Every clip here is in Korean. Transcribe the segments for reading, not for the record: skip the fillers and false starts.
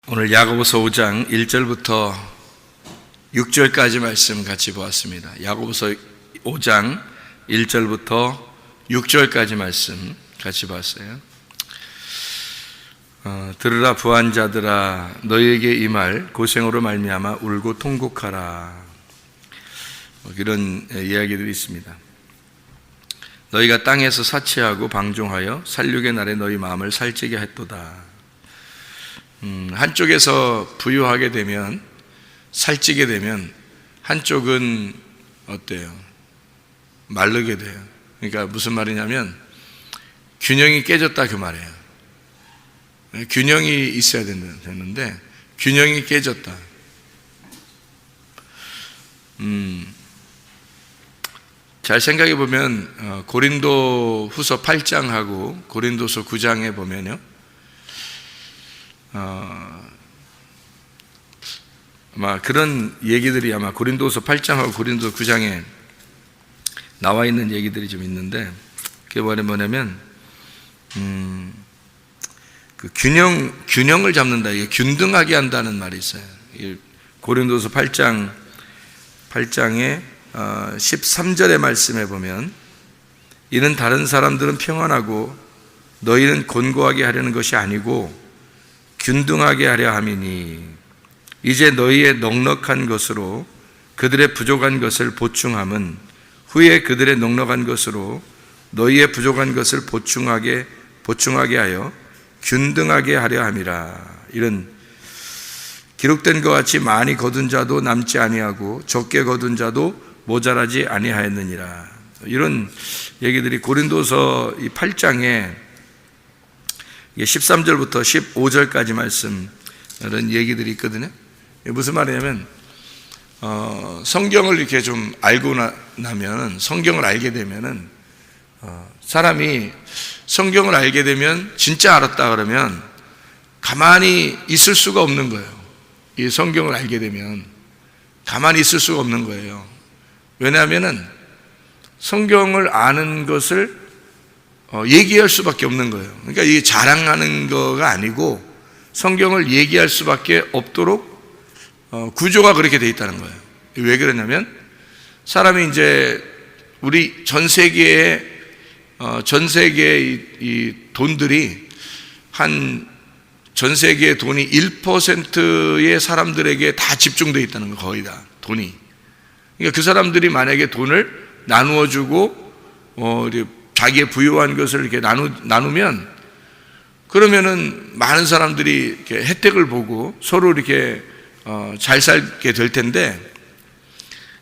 오늘 야고보서 5장 1절부터 6절까지 말씀 같이 보았습니다. 야고보서 5장 1절부터 6절까지 말씀 같이 봤어요. 들으라 부한 자들아, 너희에게 이 말 고생으로 말미암아 울고 통곡하라. 이런 이야기들이 있습니다. 너희가 땅에서 사치하고 방종하여 살육의 날에 너희 마음을 살찌게 했도다. 한쪽에서 부유하게 되면, 살찌게 되면 한쪽은 어때요? 마르게 돼요. 그러니까 무슨 말이냐면 균형이 깨졌다 그 말이에요. 균형이 있어야 되는데 균형이 깨졌다. 잘 생각해 보면 고린도 후서 8장하고 고린도서 9장에 보면요, 아마 그런 얘기들이 아마 고린도서 8장하고 고린도서 9장에 나와 있는 얘기들이 좀 있는데, 그게 뭐냐면 그 균형을 잡는다, 이게 균등하게 한다는 말이 있어요. 고린도서 8장의 13절의 말씀에 보면, 이는 다른 사람들은 평안하고 너희는 곤고하게 하려는 것이 아니고 균등하게 하려 함이니 이제 너희의 넉넉한 것으로 그들의 부족한 것을 보충함은 후에 그들의 넉넉한 것으로 너희의 부족한 것을 보충하게 하여 균등하게 하려 함이라. 이런 기록된 것 같이 많이 거둔 자도 남지 아니하고 적게 거둔 자도 모자라지 아니하였느니라. 이런 얘기들이 고린도서 이 8장에 13절부터 15절까지 말씀, 이런 얘기들이 있거든요. 무슨 말이냐면 성경을 이렇게 좀 알고 나면, 성경을 알게 되면은 사람이 성경을 알게 되면, 진짜 알았다 그러면 가만히 있을 수가 없는 거예요. 이 성경을 알게 되면 가만히 있을 수가 없는 거예요. 왜냐하면은 성경을 아는 것을 얘기할 수밖에 없는 거예요. 그러니까 이게 자랑하는 거가 아니고 성경을 얘기할 수밖에 없도록 구조가 그렇게 돼 있다는 거예요. 왜 그러냐면 사람이 이제 우리 전 세계의 이 돈들이 전 세계의 돈이 1%의 사람들에게 다 집중되어 있다는 거예요. 거의 다 돈이. 그러니까 그 사람들이 만약에 돈을 나누어 주고 자기의 부유한 것을 이렇게 나누면, 그러면은 많은 사람들이 이렇게 혜택을 보고 서로 이렇게 잘 살게 될 텐데,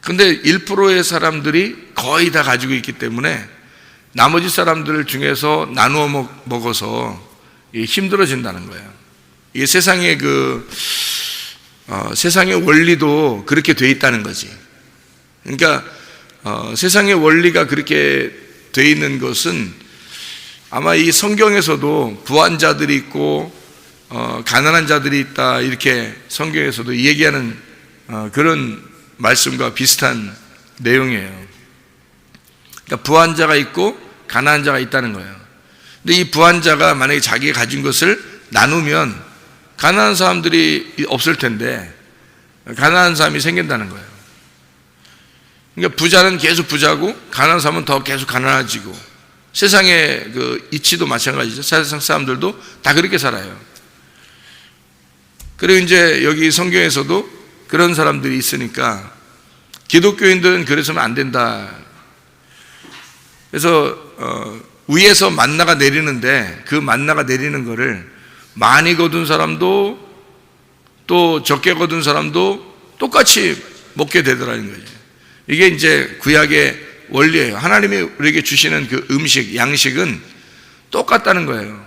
근데 1%의 사람들이 거의 다 가지고 있기 때문에 나머지 사람들 중에서 나누어 먹어서 힘들어진다는 거예요. 이게 세상의 세상의 원리도 그렇게 돼 있다는 거지. 그러니까 세상의 원리가 그렇게 돼 있는 것은 아마 이 성경에서도 부한 자들이 있고 가난한 자들이 있다, 이렇게 성경에서도 얘기하는 그런 말씀과 비슷한 내용이에요. 그러니까 부한 자가 있고 가난한 자가 있다는 거예요. 근데 이 부한 자가 만약에 자기가 가진 것을 나누면 가난한 사람들이 없을 텐데 가난한 사람이 생긴다는 거예요. 그러니까 부자는 계속 부자고 가난한 사람은 더 계속 가난해지고, 세상의 그 이치도 마찬가지죠. 세상 사람들도 다 그렇게 살아요. 그리고 이제 여기 성경에서도 그런 사람들이 있으니까 기독교인들은 그래서는 안 된다. 그래서 위에서 만나가 내리는데 그 만나가 내리는 거를 많이 거둔 사람도 또 적게 거둔 사람도 똑같이 먹게 되더라는 거죠. 이게 이제 구약의 원리예요. 하나님이 우리에게 주시는 그 음식, 양식은 똑같다는 거예요.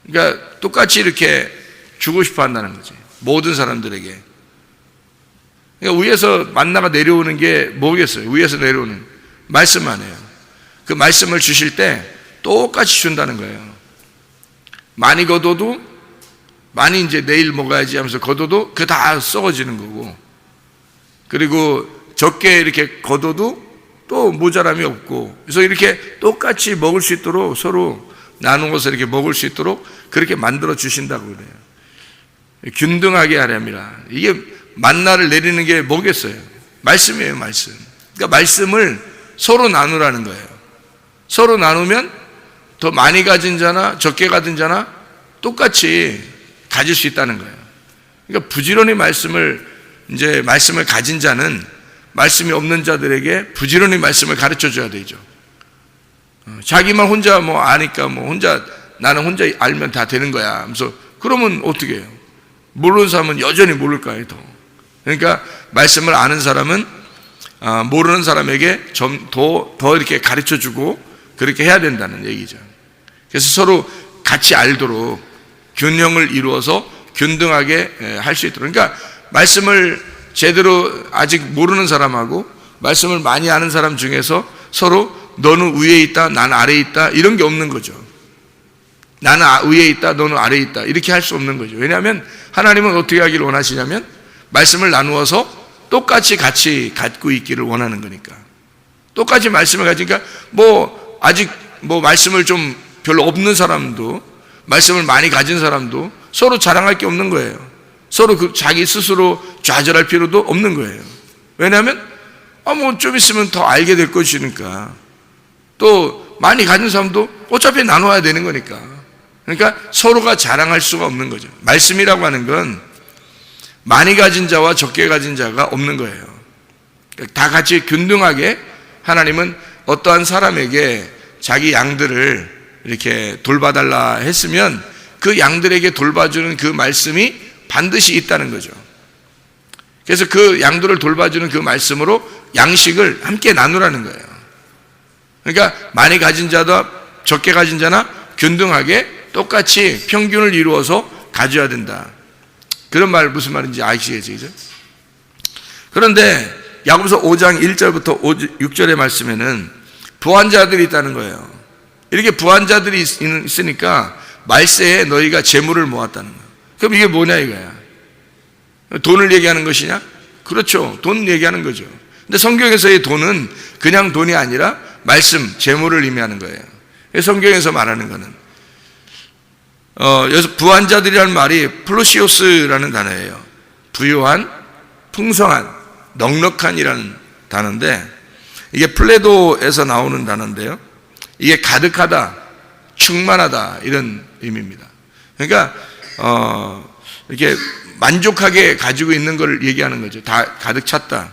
그러니까 똑같이 이렇게 주고 싶어 한다는 거지, 모든 사람들에게. 그러니까 위에서 만나가 내려오는 게 뭐겠어요? 위에서 내려오는 말씀만 해요. 그 말씀을 주실 때 똑같이 준다는 거예요. 많이 거둬도, 많이 이제 내일 먹어야지 하면서 거둬도 그게 다 썩어지는 거고, 그리고 적게 이렇게 거둬도 또 모자람이 없고, 그래서 이렇게 똑같이 먹을 수 있도록 서로 나누어서 이렇게 먹을 수 있도록 그렇게 만들어 주신다고 그래요. 균등하게 하렵니다. 이게 만나를 내리는 게 뭐겠어요? 말씀이에요, 말씀. 그러니까 말씀을 서로 나누라는 거예요. 서로 나누면 더 많이 가진 자나 적게 가진 자나 똑같이 가질 수 있다는 거예요. 그러니까 부지런히 말씀을 가진 자는 말씀이 없는 자들에게 부지런히 말씀을 가르쳐 줘야 되죠. 자기만 혼자 아니까 나는 혼자 알면 다 되는 거야 하면서 그러면 어떻게 해요? 모르는 사람은 여전히 모를까요, 더. 그러니까 말씀을 아는 사람은 모르는 사람에게 좀 더 이렇게 가르쳐 주고 그렇게 해야 된다는 얘기죠. 그래서 서로 같이 알도록 균형을 이루어서 균등하게 할 수 있도록. 그러니까 말씀을 제대로 아직 모르는 사람하고 말씀을 많이 아는 사람 중에서 서로 너는 위에 있다, 나는 아래에 있다 이런 게 없는 거죠. 나는 위에 있다, 너는 아래에 있다 이렇게 할 수 없는 거죠. 왜냐하면 하나님은 어떻게 하기를 원하시냐면 말씀을 나누어서 똑같이 같이 갖고 있기를 원하는 거니까. 똑같이 말씀을 가지니까 아직 말씀을 좀 별로 없는 사람도 말씀을 많이 가진 사람도 서로 자랑할 게 없는 거예요. 서로 자기 스스로 좌절할 필요도 없는 거예요. 왜냐하면 좀 있으면 더 알게 될 것이니까. 또 많이 가진 사람도 어차피 나눠야 되는 거니까. 그러니까 서로가 자랑할 수가 없는 거죠. 말씀이라고 하는 건 많이 가진 자와 적게 가진 자가 없는 거예요. 다 같이 균등하게 하나님은 어떠한 사람에게 자기 양들을 이렇게 돌봐달라 했으면 그 양들에게 돌봐주는 그 말씀이 반드시 있다는 거죠. 그래서 그 양들을 돌봐주는 그 말씀으로 양식을 함께 나누라는 거예요. 그러니까 많이 가진 자도 적게 가진 자나 균등하게 똑같이 평균을 이루어서 가져야 된다. 그런 말 무슨 말인지 아시겠죠? 그런데 야고보서 5장 1절부터 6절의 말씀에는 부한 자들이 있다는 거예요. 이렇게 부한 자들이 있으니까 말세에 너희가 재물을 모았다는 거예요. 그럼 이게 뭐냐 이거야? 돈을 얘기하는 것이냐? 그렇죠. 돈 얘기하는 거죠. 근데 성경에서의 돈은 그냥 돈이 아니라 말씀, 재물을 의미하는 거예요. 성경에서 말하는 거는 여기서 부한 자들이라는 말이 플루시오스라는 단어예요. 부유한, 풍성한, 넉넉한이라는 단어인데 이게 플레도에서 나오는 단어인데요. 이게 가득하다, 충만하다 이런 의미입니다. 그러니까 이렇게 만족하게 가지고 있는 걸 얘기하는 거죠. 다 가득 찼다.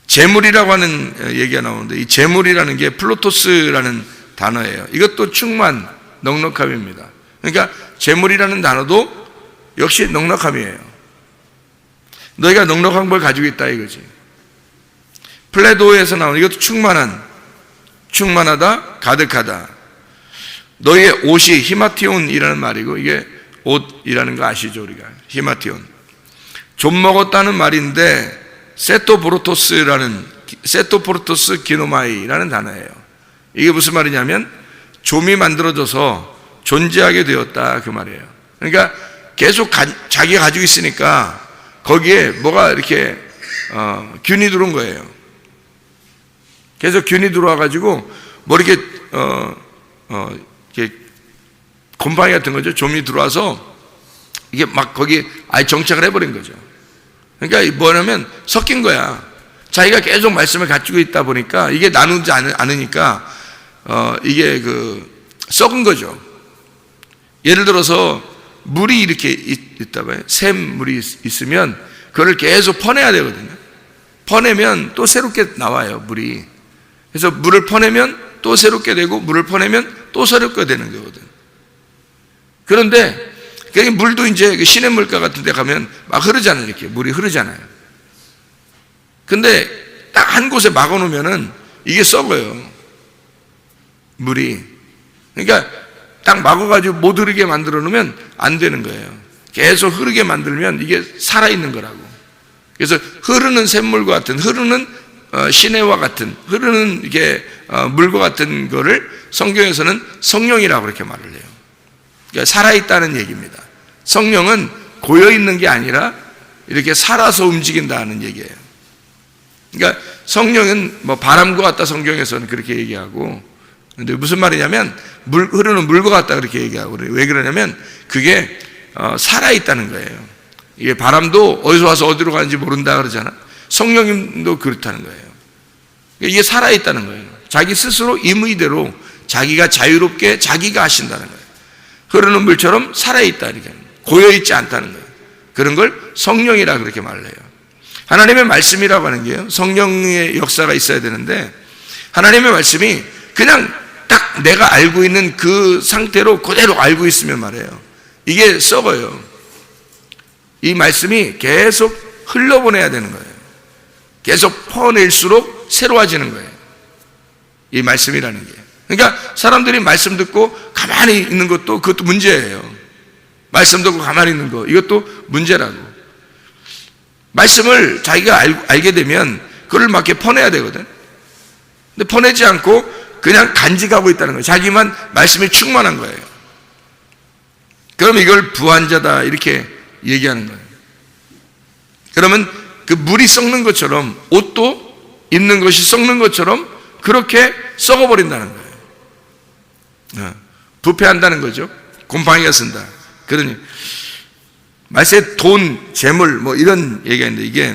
재물이라고 하는 얘기가 나오는데 이 재물이라는 게 플로토스라는 단어예요. 이것도 충만, 넉넉함입니다. 그러니까 재물이라는 단어도 역시 넉넉함이에요. 너희가 넉넉한 걸 가지고 있다 이거지. 플레도에서 나오는 이것도 충만하다, 가득하다. 너희의 옷이 히마티온이라는 말이고 이게 옷이라는 거 아시죠 우리가? 히마티온. 좀 먹었다는 말인데 세토포르토스 기노마이라는 단어예요. 이게 무슨 말이냐면 좀이 만들어져서 존재하게 되었다 그 말이에요. 그러니까 계속 자기가 가지고 있으니까 거기에 뭐가 이렇게 균이 들어온 거예요. 계속 균이 들어와 가지고 이렇게 이렇게 곰팡이 같은 거죠. 좀이 들어와서 이게 막 거기 아예 정착을 해버린 거죠. 그러니까 뭐냐면 섞인 거야. 자기가 계속 말씀을 가지고 있다 보니까 이게 나누지 않으니까 이게 썩은 거죠. 예를 들어서 물이 이렇게 있다 봐요. 샘물이 있으면 그걸 계속 퍼내야 되거든요. 퍼내면 또 새롭게 나와요, 물이. 그래서 물을 퍼내면 또 새롭게 되고 물을 퍼내면 또 새롭게 되는 거거든. 그런데 물도 이제 시냇물가 같은 데 가면 막 흐르잖아요. 이렇게 물이 흐르잖아요. 근데 딱 한 곳에 막아 놓으면은 이게 썩어요. 물이. 그러니까 딱 막아가지고 못 흐르게 만들어 놓으면 안 되는 거예요. 계속 흐르게 만들면 이게 살아있는 거라고. 그래서 흐르는 샘물과 같은, 흐르는 시내와 같은, 흐르는 이게 물과 같은 거를 성경에서는 성령이라고 그렇게 말을 해요. 그러니까 살아있다는 얘기입니다. 성령은 고여있는 게 아니라 이렇게 살아서 움직인다는 얘기예요. 그러니까 성령은 바람과 같다 성경에서는 그렇게 얘기하고, 근데 무슨 말이냐면 흐르는 물과 같다 그렇게 얘기하고 그래요. 왜 그러냐면 그게 살아있다는 거예요. 이게 바람도 어디서 와서 어디로 가는지 모른다 그러잖아. 성령님도 그렇다는 거예요. 이게 살아있다는 거예요. 자기 스스로 임의대로 자기가 자유롭게 자기가 하신다는 거예요. 흐르는 물처럼 살아있다, 이렇게. 고여있지 않다는 거예요. 그런 걸 성령이라 그렇게 말을 해요. 하나님의 말씀이라고 하는 게요, 성령의 역사가 있어야 되는데, 하나님의 말씀이 그냥 딱 내가 알고 있는 그 상태로 그대로 알고 있으면 말이에요, 이게 썩어요. 이 말씀이 계속 흘러보내야 되는 거예요. 계속 퍼낼수록 새로워지는 거예요, 이 말씀이라는 게. 그러니까 사람들이 말씀 듣고 가만히 있는 것도 그것도 문제예요. 말씀 듣고 가만히 있는 거, 이것도 문제라고. 말씀을 자기가 알게 되면 그걸 막 이렇게 퍼내야 되거든. 근데 퍼내지 않고 그냥 간직하고 있다는 거예요. 자기만 말씀이 충만한 거예요. 그럼 이걸 부한자다 이렇게 얘기하는 거예요. 그러면 그 물이 썩는 것처럼, 옷도 입는 것이 썩는 것처럼 그렇게 썩어버린다는 거예요. 부패한다는 거죠. 곰팡이가 쓴다. 그러니 말세 돈, 재물 뭐 이런 얘기가 있는데, 이게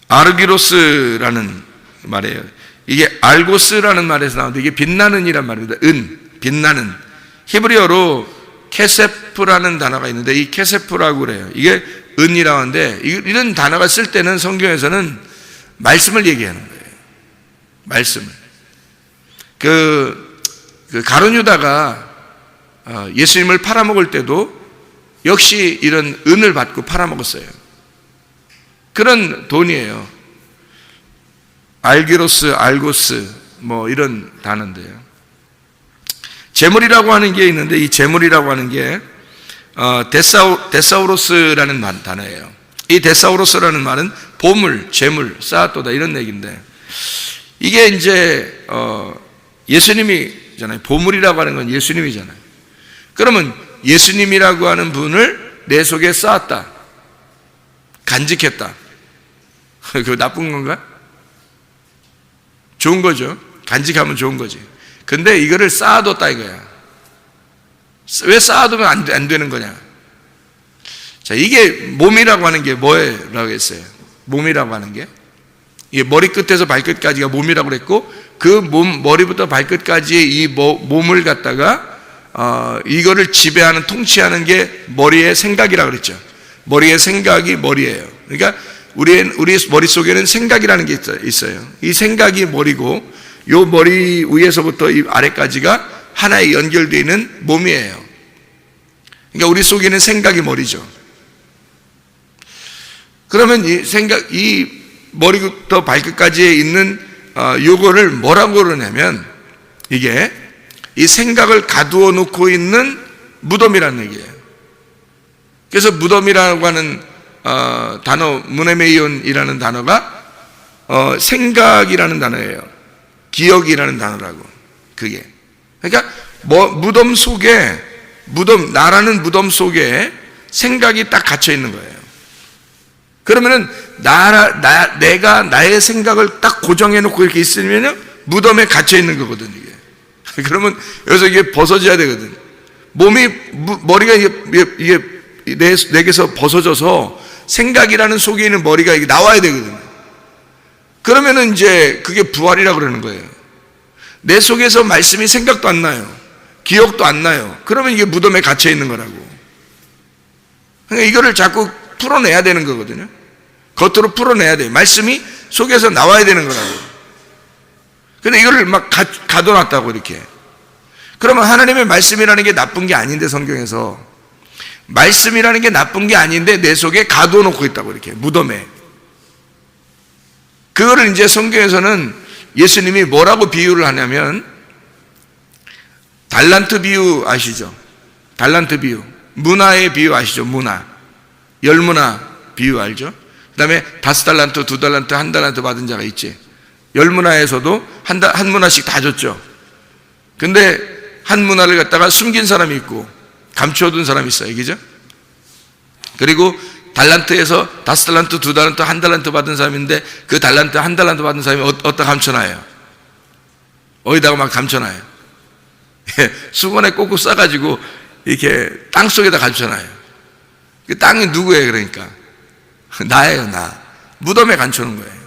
아르기로스라는 말이에요. 이게 알고스라는 말에서 나오는데, 이게 빛나는이란 말입니다. 빛나는. 히브리어로 케세프라는 단어가 있는데, 이 케세프라고 그래요. 이게 은이라고 하는데, 이런 단어가 쓸 때는 성경에서는 말씀을 얘기하는 거예요. 말씀을. 그 가룟 유다가 예수님을 팔아먹을 때도 역시 이런 은을 받고 팔아먹었어요. 그런 돈이에요. 알기로스, 알고스 뭐 이런 단어인데요. 재물이라고 하는 게 있는데, 이 재물이라고 하는 게 데사우로스라는 단어예요. 이 데사우로스라는 말은 보물, 재물, 쌓았도다 이런 얘기인데, 이게 이제 예수님이잖아요. 보물이라고 하는 건 예수님이잖아요. 그러면 예수님이라고 하는 분을 내 속에 쌓았다, 간직했다. 그거 나쁜 건가? 좋은 거죠. 간직하면 좋은 거지. 근데 이거를 쌓아뒀다 이거야. 왜 쌓아두면 안 되는 거냐? 자, 이게 몸이라고 하는 게 뭐라고 했어요? 몸이라고 하는 게, 이게 머리끝에서 발끝까지가 몸이라고 그랬고, 그 몸, 머리부터 발끝까지의 이 몸을 갖다가 이거를 지배하는, 통치하는 게 머리의 생각이라고 그랬죠. 머리의 생각이 머리예요. 그러니까 우리 머릿속에는 생각이라는 게 있어요. 이 생각이 머리고, 요 머리 위에서부터 이 아래까지가 하나에 연결되어 있는 몸이에요. 그러니까 우리 속에는 생각이 머리죠. 그러면 이 머리부터 발끝까지에 있는 요거를 뭐라고 그러냐면, 이게 이 생각을 가두어 놓고 있는 무덤이라는 얘기예요. 그래서 무덤이라고 하는 단어, 무네메이온이라는 단어가 생각이라는 단어예요. 기억이라는 단어라고. 그게. 그러니까 무덤 속에, 나라는 무덤 속에 생각이 딱 갇혀 있는 거예요. 그러면은 내가 나의 생각을 딱 고정해 놓고 이렇게 있으면 무덤에 갇혀 있는 거거든, 이게. 그러면 여기서 이게 벗어져야 되거든. 머리가 이게 내게서 벗어져서 생각이라는 속에 있는 머리가 이게 나와야 되거든. 그러면은 이제 그게 부활이라고 그러는 거예요. 내 속에서 말씀이 생각도 안 나요. 기억도 안 나요. 그러면 이게 무덤에 갇혀 있는 거라고. 그러니까 이거를 자꾸 풀어내야 되는 거거든요. 겉으로 풀어내야 돼. 말씀이 속에서 나와야 되는 거라고. 근데 이거를 막 가둬놨다고 이렇게. 그러면 하나님의 말씀이라는 게 나쁜 게 아닌데, 성경에서 말씀이라는 게 나쁜 게 아닌데 내 속에 가둬놓고 있다고, 이렇게 무덤에. 그거를 이제 성경에서는 예수님이 뭐라고 비유를 하냐면, 달란트 비유 아시죠? 달란트 비유. 문화의 비유 아시죠? 문화. 열문화 비유 알죠? 그 다음에 5달란트, 2달란트, 1달란트 받은 자가 있지. 열문화에서도 한 문화씩 다 줬죠. 근데 한 문화를 갖다가 숨긴 사람이 있고 감추어둔 사람이 있어요. 그죠? 그리고 달란트에서 5달란트, 2달란트, 1달란트 받은 사람인데, 그 달란트, 1달란트 받은 사람이 어디다 감춰놔요? 어디다가 막 감춰놔요? 수건에 꼭꼭 싸가지고 이렇게 땅 속에다 감춰놔요. 그 땅이 누구예요? 그러니까 나예요. 나. 무덤에 감춰놓은 거예요.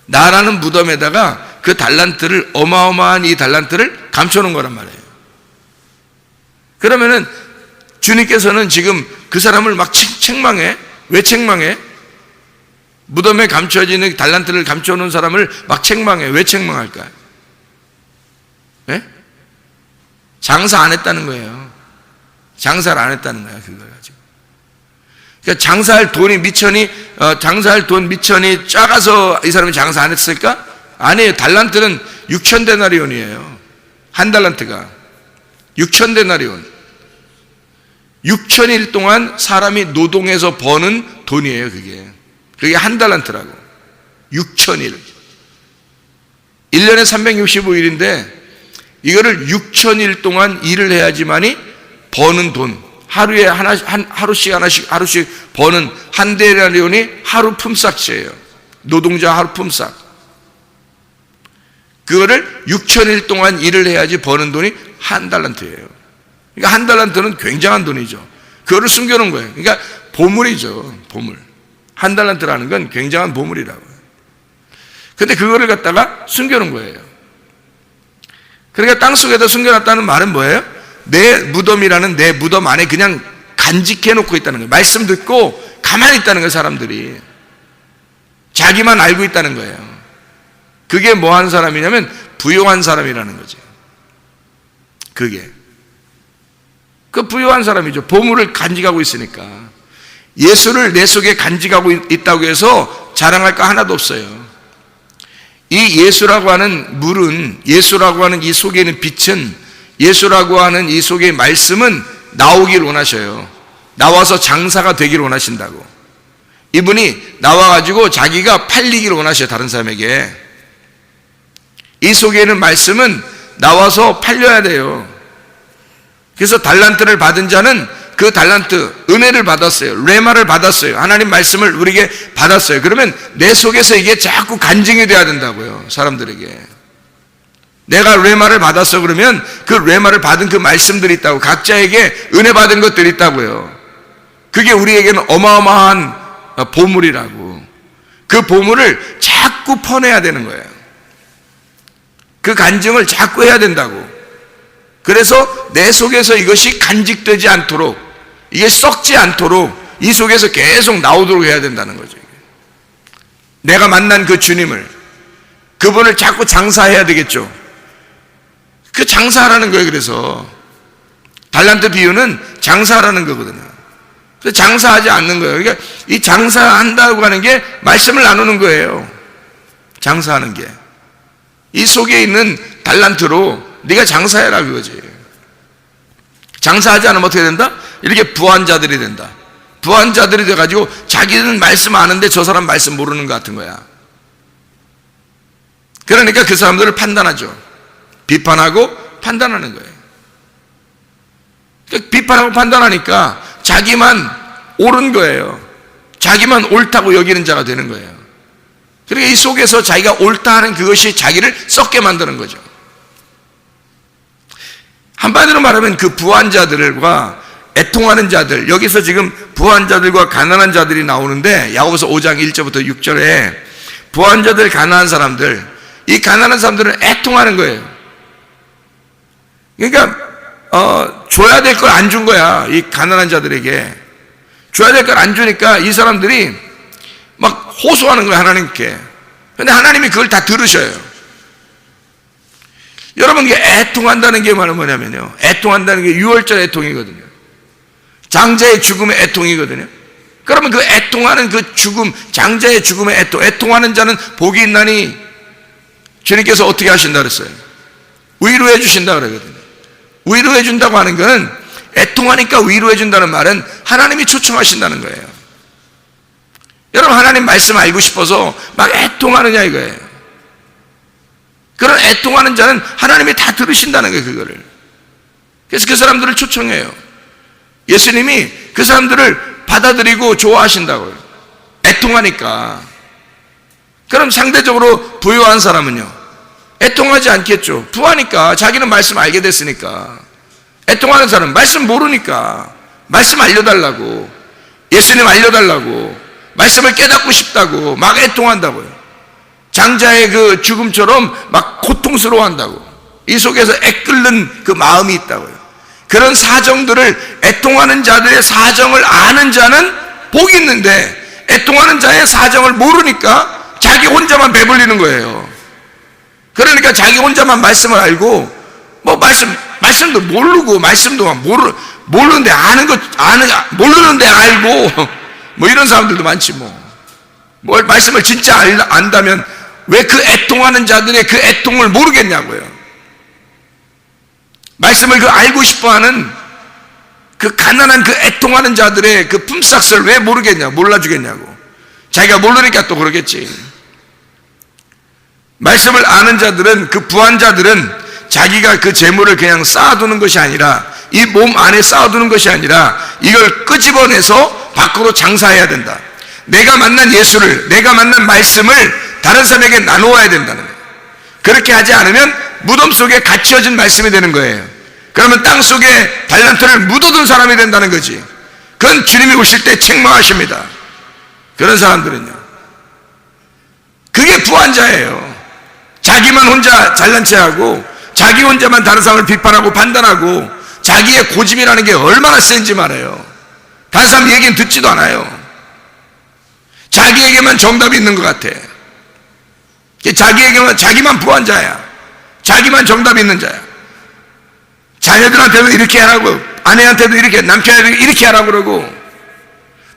나라는 무덤에다가 그 달란트를, 어마어마한 이 달란트를 감춰놓은 거란 말이에요. 그러면은 주님께서는 지금 그 사람을 막 책망해. 왜 책망해? 무덤에 감춰지는 달란트를 감춰놓은 사람을 막 책망해. 왜 책망할까요? 네? 장사 안 했다는 거예요. 장사를 안 했다는 거야, 그걸 가지고. 그러니까 장사할 돈 미천이 작아서 이 사람이 장사 안 했을까? 아니에요. 달란트는 6,000데나리온이에요. 한 달란트가 6,000데나리온. 6,000일 동안 사람이 노동해서 버는 돈이에요, 그게 한 달란트라고. 6,000일. 1년에 365일인데 이거를 6,000일 동안 일을 해야지만이 버는 돈. 하루에 하루씩 버는 한 데나리온이 하루 품삯이에요. 노동자 하루 품삯. 그거를 6,000일 동안 일을 해야지 버는 돈이 한 달란트예요. 그러니까 한 달란트는 굉장한 돈이죠. 그거를 숨겨놓은 거예요. 그러니까 보물이죠. 보물. 한 달란트라는 건 굉장한 보물이라고요. 근데 그거를 갖다가 숨겨놓은 거예요. 그러니까 땅속에다 숨겨놨다는 말은 뭐예요? 내 무덤이라는 내 무덤 안에 그냥 간직해 놓고 있다는 거예요. 말씀 듣고 가만히 있다는 거예요, 사람들이. 자기만 알고 있다는 거예요. 그게 뭐 하는 사람이냐면 부요한 사람이라는 거죠. 그게. 그 부요한 사람이죠. 보물을 간직하고 있으니까. 예수를 내 속에 간직하고 있다고 해서 자랑할 거 하나도 없어요. 이 예수라고 하는 물은, 예수라고 하는 이 속에 있는 빛은, 예수라고 하는 이 속의 말씀은 나오길 원하셔요. 나와서 장사가 되길 원하신다고. 이분이 나와가지고 자기가 팔리길 원하셔요. 다른 사람에게. 이 속에 있는 말씀은 나와서 팔려야 돼요. 그래서 달란트를 받은 자는 그 달란트, 은혜를 받았어요. 레마를 받았어요. 하나님 말씀을 우리에게 받았어요. 그러면 내 속에서 이게 자꾸 간증이 돼야 된다고요. 사람들에게. 내가 레마를 받았어 그러면 그 레마를 받은 그 말씀들이 있다고. 각자에게 은혜 받은 것들이 있다고요. 그게 우리에게는 어마어마한 보물이라고. 그 보물을 자꾸 퍼내야 되는 거예요. 그 간증을 자꾸 해야 된다고. 그래서 내 속에서 이것이 간직되지 않도록, 이게 썩지 않도록 이 속에서 계속 나오도록 해야 된다는 거죠. 내가 만난 그 주님을, 그분을 자꾸 장사해야 되겠죠. 그 장사하라는 거예요. 그래서 달란트 비유는 장사하라는 거거든요. 그래서 장사하지 않는 거예요. 그러니까 이 장사한다고 하는 게 말씀을 나누는 거예요. 장사하는 게. 이 속에 있는 달란트로 네가 장사해라 그거지. 장사하지 않으면 어떻게 된다? 이렇게 부한 자들이 된다. 부한 자들이 돼가지고 자기는 말씀 아는데 저 사람 말씀 모르는 것 같은 거야. 그러니까 그 사람들을 판단하죠. 비판하고 판단하는 거예요. 비판하고 판단하니까 자기만 옳은 거예요. 자기만 옳다고 여기는 자가 되는 거예요. 그러니까 이 속에서 자기가 옳다 하는 그것이 자기를 썩게 만드는 거죠. 한마디로 말하면 그 부한 자들과 애통하는 자들, 여기서 지금 부한 자들과 가난한 자들이 나오는데 야고보서 5장 1절부터 6절에 부한 자들, 가난한 사람들, 이 가난한 사람들은 애통하는 거예요. 그러니까 줘야 될 걸 안 준 거야. 이 가난한 자들에게 줘야 될 걸 안 주니까 이 사람들이 막 호소하는 거야, 하나님께. 근데 하나님이 그걸 다 들으셔요. 여러분, 이게 애통한다는 게 뭐냐면요, 애통한다는 게 유월절 애통이거든요. 장자의 죽음의 애통이거든요. 그러면 그 애통하는 그 죽음, 장자의 죽음의 애통하는 자는 복이 있나니 주님께서 어떻게 하신다 그랬어요? 위로해 주신다 그러거든요. 위로해 준다고 하는 것은, 애통하니까 위로해 준다는 말은 하나님이 초청하신다는 거예요. 여러분, 하나님 말씀 알고 싶어서 막 애통하느냐 이거예요. 그런 애통하는 자는 하나님이 다 들으신다는 거예요, 그거를. 그래서 그 사람들을 초청해요. 예수님이 그 사람들을 받아들이고 좋아하신다고요. 애통하니까. 그럼 상대적으로 부유한 사람은요, 애통하지 않겠죠. 부하니까, 자기는 말씀 알게 됐으니까 애통하는 사람, 말씀 모르니까 말씀 알려달라고, 예수님 알려달라고, 말씀을 깨닫고 싶다고 막 애통한다고요. 장자의 그 죽음처럼 막 고통스러워한다고, 이 속에서 애끓는 그 마음이 있다고요. 그런 사정들을, 애통하는 자들의 사정을 아는 자는 복이 있는데 애통하는 자의 사정을 모르니까 자기 혼자만 배불리는 거예요. 그러니까 자기 혼자만 말씀을 알고, 뭐 말씀도 모르고, 말씀도 모르는데 모르는데 알고, 뭐 이런 사람들도 많지 뭘 말씀을 진짜 안다면 왜 그 애통하는 자들의 그 애통을 모르겠냐고요. 말씀을 그 알고 싶어하는 그 가난한 그 애통하는 자들의 그 품삯을 왜 모르겠냐고, 몰라주겠냐고. 자기가 모르니까 또 그러겠지. 말씀을 아는 자들은, 그 부한 자들은 자기가 그 재물을 그냥 쌓아두는 것이 아니라, 이 몸 안에 쌓아두는 것이 아니라 이걸 끄집어내서 밖으로 장사해야 된다. 내가 만난 예수를, 내가 만난 말씀을 다른 사람에게 나누어야 된다는 거예요. 그렇게 하지 않으면 무덤 속에 갇혀진 말씀이 되는 거예요. 그러면 땅 속에 달란트를 묻어둔 사람이 된다는 거지. 그건 주님이 오실 때 책망하십니다. 그런 사람들은요, 그게 부한 자예요. 자기만 혼자 잘난 체하고, 자기 혼자만 다른 사람을 비판하고 판단하고, 자기의 고집이라는 게 얼마나 센지 말해요. 다른 사람 얘기는 듣지도 않아요. 자기에게만 정답이 있는 것 같아. 자기만 부한 자야. 자기만 정답이 있는 자야. 자녀들한테도 이렇게 하라고, 아내한테도 이렇게, 남편한테도 이렇게 하라고 그러고,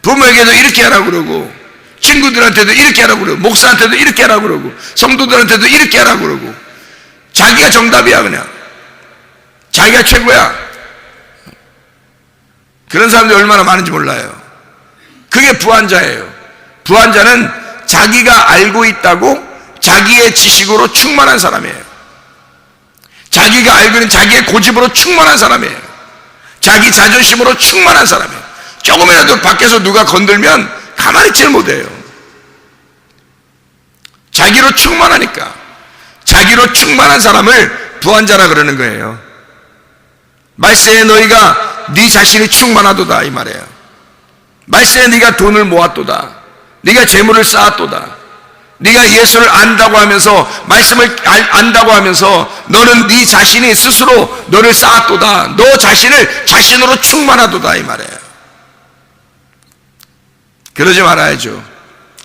부모에게도 이렇게 하라고 그러고, 친구들한테도 이렇게 하라고 그러고, 목사한테도 이렇게 하라고 그러고, 성도들한테도 이렇게 하라고 그러고, 자기가 정답이야. 그냥 자기가 최고야. 그런 사람들이 얼마나 많은지 몰라요. 그게 부한 자예요. 부한 자는 자기가 알고 있다고 자기의 지식으로 충만한 사람이에요. 자기가 알고 있는 자기의 고집으로 충만한 사람이에요. 자기 자존심으로 충만한 사람이에요. 조금이라도 밖에서 누가 건들면 가만히 있지를 못해요. 자기로 충만하니까. 자기로 충만한 사람을 부한 자라 그러는 거예요. 말세에 너희가 네 자신이 충만하도다, 이 말이에요. 말세에 네가 돈을 모았도다, 네가 재물을 쌓았도다, 네가 예수를 안다고 하면서, 말씀을 안다고 하면서 너는 네 자신이 스스로 너를 쌓았도다, 너 자신으로 충만하도다, 이 말이에요. 그러지 말아야죠.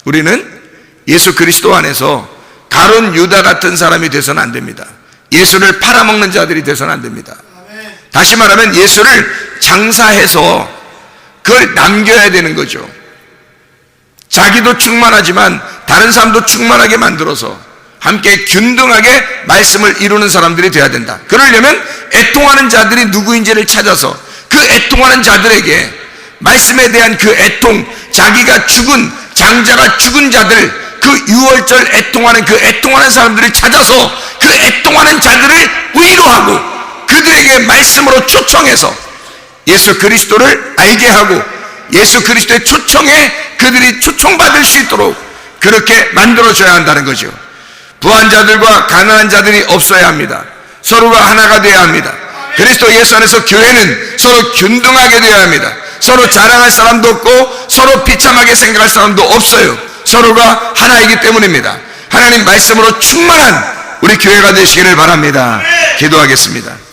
우리는 예수 그리스도 안에서 가룟 유다 같은 사람이 돼서는 안 됩니다. 예수를 팔아먹는 자들이 돼서는 안 됩니다. 다시 말하면 예수를 장사해서 그걸 남겨야 되는 거죠. 자기도 충만하지만 다른 사람도 충만하게 만들어서 함께 균등하게 말씀을 이루는 사람들이 돼야 된다. 그러려면 애통하는 자들이 누구인지를 찾아서 그 애통하는 자들에게 말씀에 대한 그 애통, 자기가 죽은, 장자가 죽은 자들, 그 유월절 애통하는 그 애통하는 사람들을 찾아서 그 애통하는 자들을 위로하고 그들에게 말씀으로 초청해서 예수 그리스도를 알게 하고 예수 그리스도의 초청에 그들이 초청받을 수 있도록 그렇게 만들어줘야 한다는 거죠. 부한 자들과 가난한 자들이 없어야 합니다. 서로가 하나가 되어야 합니다. 그리스도 예수 안에서 교회는 서로 균등하게 되어야 합니다. 서로 자랑할 사람도 없고 서로 비참하게 생각할 사람도 없어요. 서로가 하나이기 때문입니다. 하나님 말씀으로 충만한 우리 교회가 되시기를 바랍니다. 기도하겠습니다.